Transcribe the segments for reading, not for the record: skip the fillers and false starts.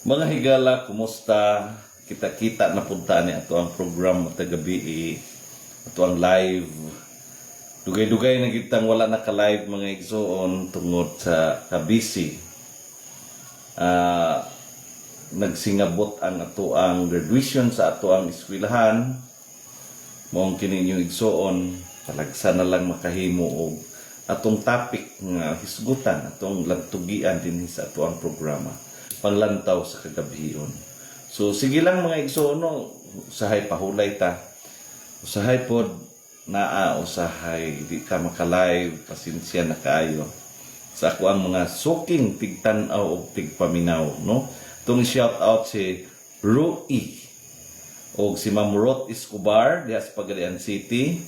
Mga higala, kumusta? Kita-kita na punta ni ato ang program at gabi, ato ang live. Dugay-dugay na kitang wala naka-live mga igsoon tungod sa kabisi. Nagsingabot ang ato ang graduation sa ato ang eskwelahan. Mong kininyong igsoon, talagsa na lang makahimo og atong topic nga hisgutan, atong lantugian din sa ato ang programa. Panglantaw sa kagabion. So sige lang mga igsoon, usahay pahulay ta. Usahay pod naa, usahay di ka maka-live, pasensya na kaayo. Sa ako ang mga suking tigtanaw o tigpaminaw, no? Itong shout out si Rui o si Ma'am Rot Escobar diha sa Pagadian City,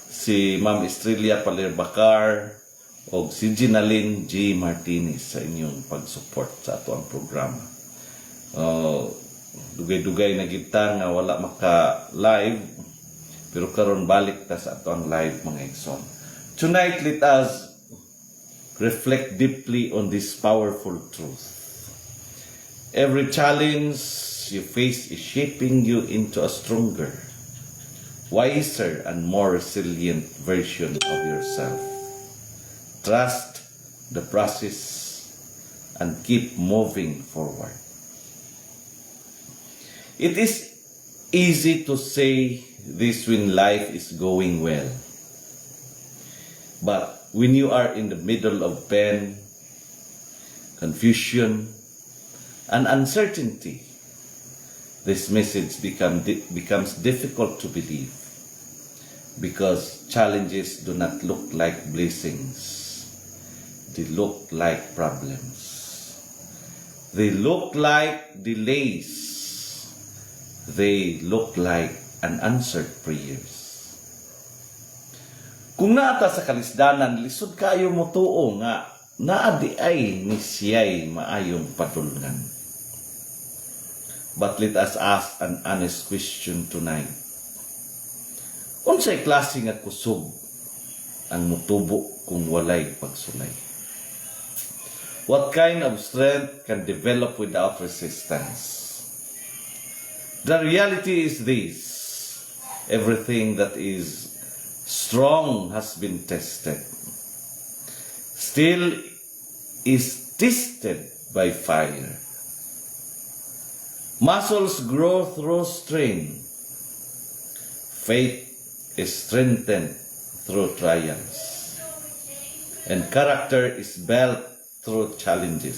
si Ma'am Estrella Palerbacar o si Ginalyn G. Martinez sa inyong pag-support sa ato ang programa. Dugay-dugay na kita nga wala maka-live, pero karon balik ta sa ato ang live mga igsoon. Tonight, let us reflect deeply on this powerful truth. Every challenge you face is shaping you into a stronger, wiser, and more resilient version of yourself. Trust the process and keep moving forward. It is easy to say this when life is going well. But when you are in the middle of pain, confusion, and uncertainty, this message becomes difficult to believe because challenges do not look like blessings. They look like problems. They look like delays. They look like unanswered prayers. Kung naata sa kalisdanan, lisod kayo mo tuo nga naadi ay ni siya'y maayong patulngan. But let us ask an honest question tonight. Unsay klase nga kusog ang mutubo kung walay pagsulay? What kind of strength can develop without resistance? The reality is this: everything that is strong has been tested. Still is tested by fire. Muscles grow through strain. Faith is strengthened through trials. And character is built through challenges.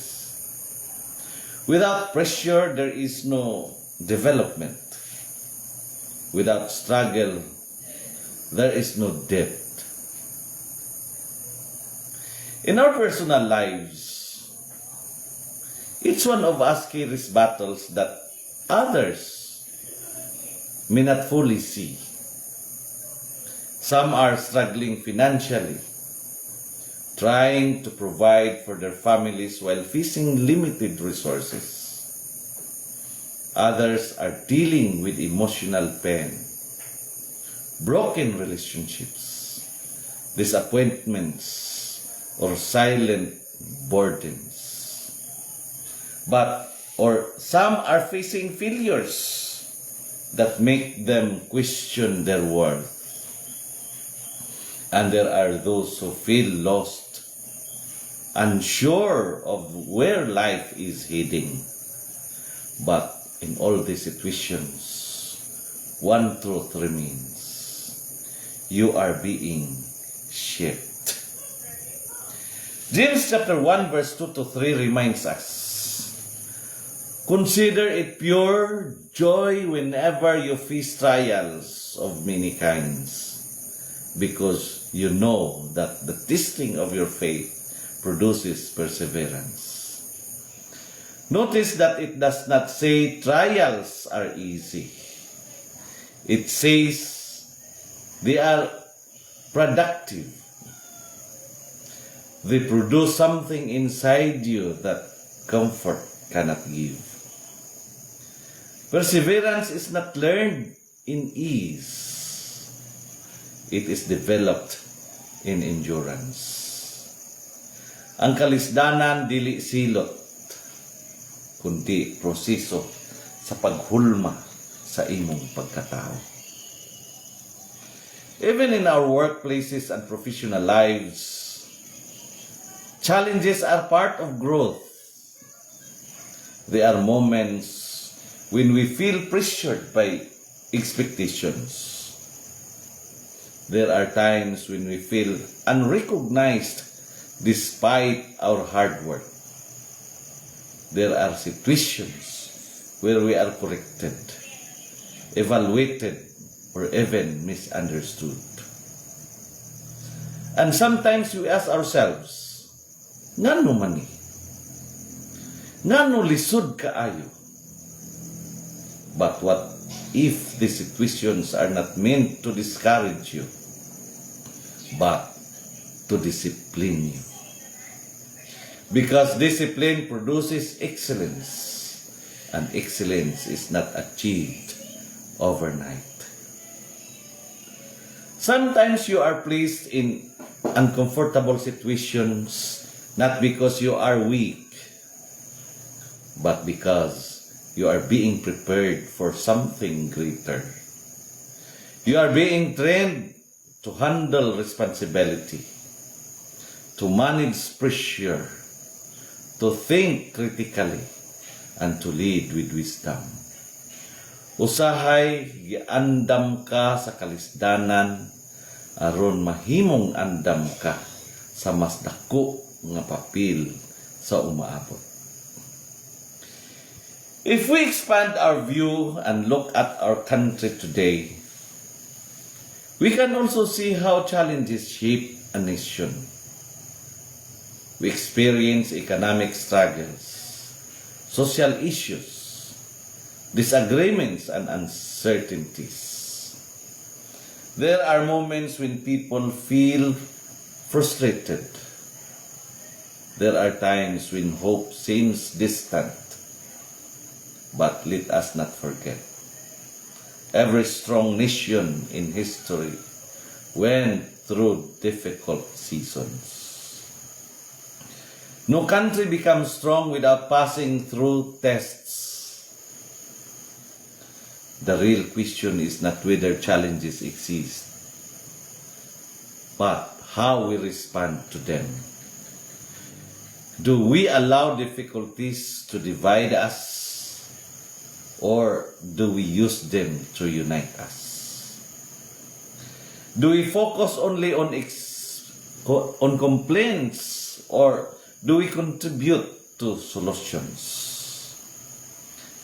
Without pressure, there is no development. Without struggle, there is no depth. In our personal lives, each one of us carries battles that others may not fully see. Some are struggling financially, trying to provide for their families while facing limited resources. Others are dealing with emotional pain, broken relationships, disappointments, or silent burdens. Or some are facing failures that make them question their worth. And there are those who feel lost, unsure of where life is heading. But in all these situations, one truth remains: you are being shaped. James chapter 1 verse 2 to 3 reminds us, consider it pure joy whenever you face trials of many kinds, because you know that the testing of your faith produces perseverance. Notice that it does not say trials are easy. It says they are productive. They produce something inside you that comfort cannot give. Perseverance is not learned in ease. It is developed in endurance. Ang kalisdanan dili silot, kundi proseso sa paghulma sa imong pagkatao. Even in our workplaces and professional lives, challenges are part of growth. There are moments when we feel pressured by expectations. There are times when we feel unrecognized despite our hard work. There are situations where we are corrected, evaluated, or even misunderstood. And sometimes we ask ourselves, ngano man ni? Ngano lisod kaayo? But what if the situations are not meant to discourage you, but to discipline you? Because discipline produces excellence, and excellence is not achieved overnight. Sometimes you are placed in uncomfortable situations not because you are weak, but because you are being prepared for something greater. You are being trained to handle responsibility, to manage pressure, to think critically, and to lead with wisdom. Usahay, giandam ka sa kalisdanan, aron mahimong andam ka sa mas dako nga papel sa umaabot. If we expand our view and look at our country today, we can also see how challenges shape a nation. We experience economic struggles, social issues, disagreements, and uncertainties. There are moments when people feel frustrated. There are times when hope seems distant. But let us not forget, every strong nation in history went through difficult seasons. No country becomes strong without passing through tests. The real question is not whether challenges exist, but how we respond to them. Do we allow difficulties to divide us, or do we use them to unite us? Do we focus only on complaints, or do we contribute to solutions?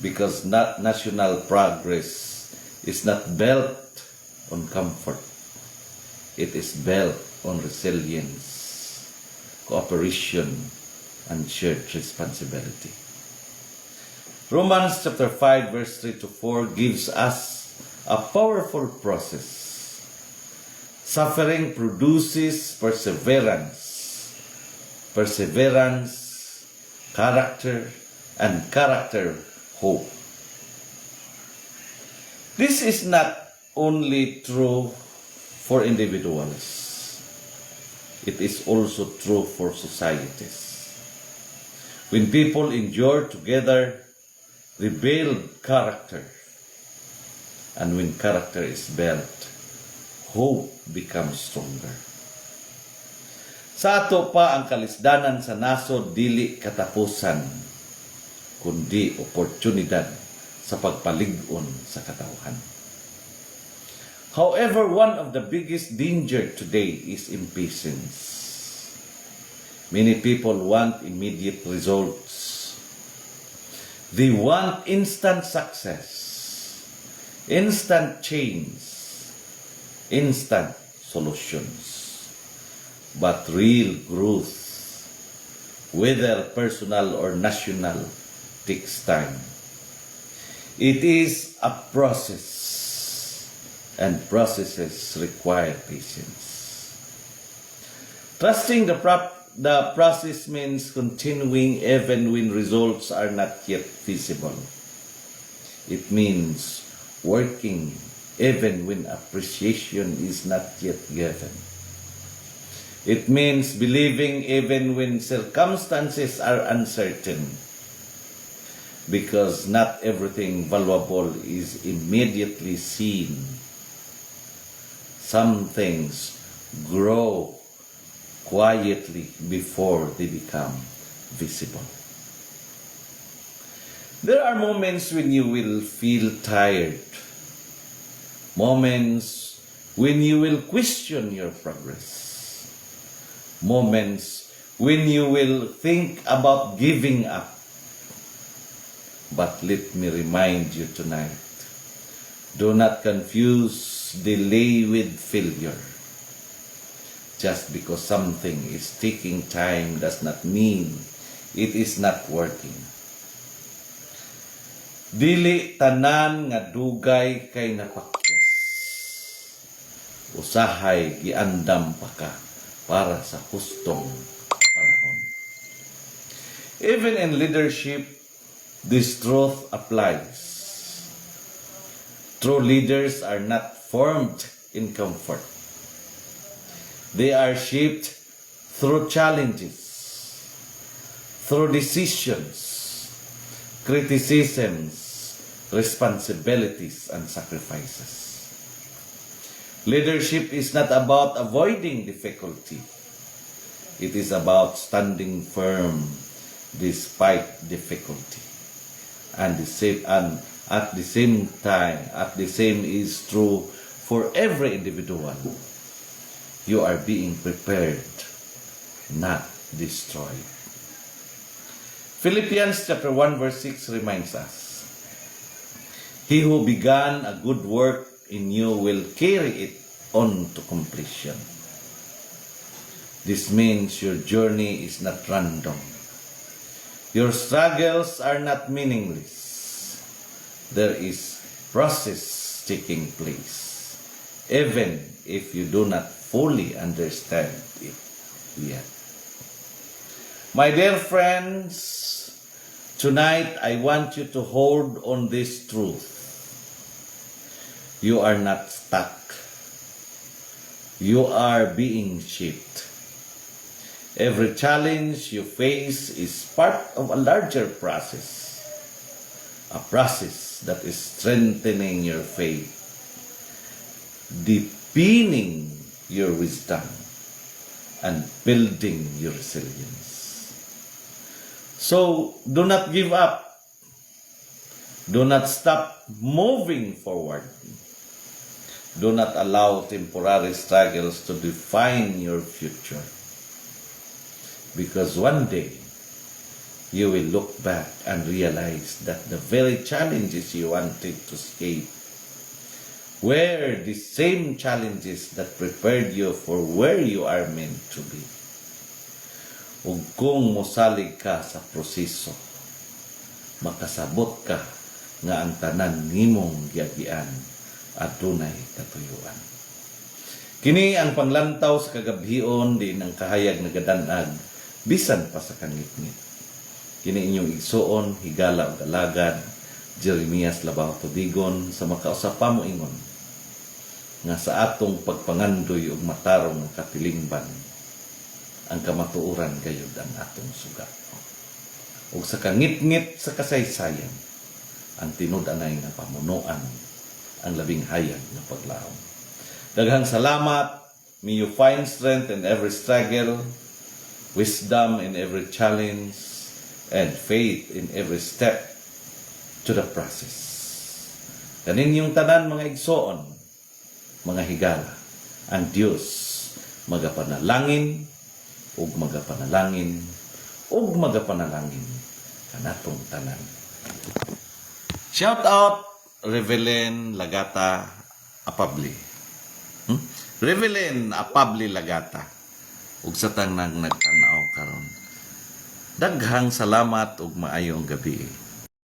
Because national progress is not built on comfort. It is built on resilience, cooperation, and shared responsibility. Romans chapter 5 verse 3 to 4 gives us a powerful process. Suffering produces perseverance. Perseverance, character, and character, hope. This is not only true for individuals. It is also true for societies. When people endure together, they build character. And when character is built, hope becomes stronger. Sa ato pa ang kalisdanan sa nasod dili katapusan, kundi oportunidad sa pagpalig-on sa katawhan. However, one of the biggest danger today is impatience. Many people want immediate results. They want instant success, instant change, instant solutions. But real growth, whether personal or national, takes time. It is a process, and processes require patience. Trusting the process means continuing even when results are not yet visible. It means working even when appreciation is not yet given. It means believing even when circumstances are uncertain. because not everything valuable is immediately seen. Some things grow quietly before they become visible. There are moments when you will feel tired, moments when you will question your progress, moments when you will think about giving up. But let me remind you tonight, do not confuse delay with failure. Just because something is taking time does not mean it is not working. Dili tanan nga dugay kay napakyas. Usahay giandam pa ka para sa hustong panahon. Even in leadership, this truth applies. True leaders are not formed in comfort. They are shaped through challenges, through decisions, criticisms, responsibilities, and sacrifices. Leadership is not about avoiding difficulty. It is about standing firm despite difficulty. And at the same is true for every individual. You are being prepared, not destroyed. Philippians chapter 1 verse 6 reminds us, He who began a good work in you will carry it on to completion. This means your journey is not random. Your struggles are not meaningless. There is process taking place, even if you do not fully understand it yet. My dear friends, tonight I want you to hold on this truth. You are not stuck. You are being shaped. Every challenge you face is part of a larger process. A process that is strengthening your faith, deepening your wisdom, and building your resilience. So, do not give up. Do not stop moving forward. Do not allow temporary struggles to define your future. Because one day, you will look back and realize that the very challenges you wanted to escape were the same challenges that prepared you for where you are meant to be. Ug kung mosalig ka sa proseso, makasabot ka nga ang tanan nimong giagian adunay katuyuan. Kini ang panglantaw sa kagabhion din ang kahayag nagadanag bisan pa sa kangitngit. Kini inyong igsuon higala ug alagad Jeremias Labaw Tubigon sa makausap pa mo ingon nga sa atong pagpangandoy ug matarong nga katilingban ang kamatuoran gayud ang atong sugat. Ug sa kangitngit sa kasaysayan ang tinud-anay nga pamunuan ang labing hayag nga paglaom. Daghang salamat. May you find strength in every struggle, wisdom in every challenge, and faith in every step to the process. Kaninyong tanan mga igsoon, mga higala, ang Diyos magapanalangin ug magapanalangin ug magapanalangin kanatong tanan. Shout out Revelyn Lagata Apabli. Revelyn Apabli Lagata. Ug sa tanang nagtanaw karon. Daghang salamat ug maayong gabi.